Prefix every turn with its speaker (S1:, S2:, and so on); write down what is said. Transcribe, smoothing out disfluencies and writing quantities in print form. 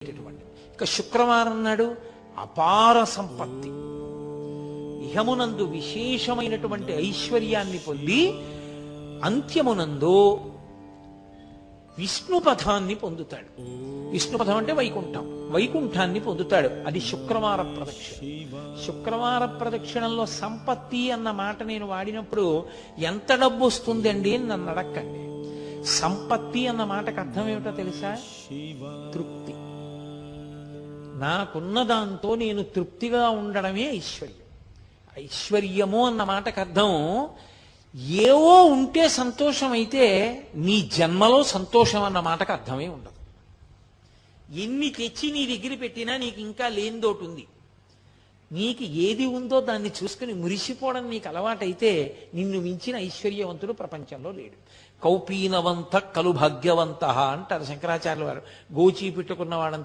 S1: ఇక శుక్రవారం నాడు అపార సంపత్తి, ఇహమునందు విశేషమైనటువంటి ఐశ్వర్యాన్ని పొంది అంత్యమునందు విష్ణుపథాన్ని పొందుతాడు. విష్ణుపథం అంటే వైకుంఠం, వైకుంఠాన్ని పొందుతాడు. అది శుక్రవార ప్రదక్షిణ. శుక్రవార ప్రదక్షిణంలో సంపత్తి అన్న మాట నేను వాడినప్పుడు ఎంత డబ్బు వస్తుందండి అని నన్ను అడక్కండి. సంపత్తి అన్న మాటకు అర్థం ఏమిటో తెలుసా? తృప్తి. నాకున్న దాంతో నేను తృప్తిగా ఉండడమే ఐశ్వర్యం. ఐశ్వర్యము అన్న మాటకు అర్థం ఏవో ఉంటే సంతోషం అయితే నీ జన్మలో సంతోషం అన్న మాటకు అర్థమే ఉండదు. ఎన్ని తెచ్చి నీ దగ్గర పెట్టినా నీకు ఇంకా లేనిదోటి ఉంది. నీకు ఏది ఉందో దాన్ని చూసుకుని మురిసిపోవడం నీకు అలవాటైతే నిన్ను మించిన ఐశ్వర్యవంతుడు ప్రపంచంలో లేడు. కౌపీనవంత కలు భాగ్యవంత అంటారు శంకరాచార్యుల వారు. గోచీ పెట్టుకున్న వాడంత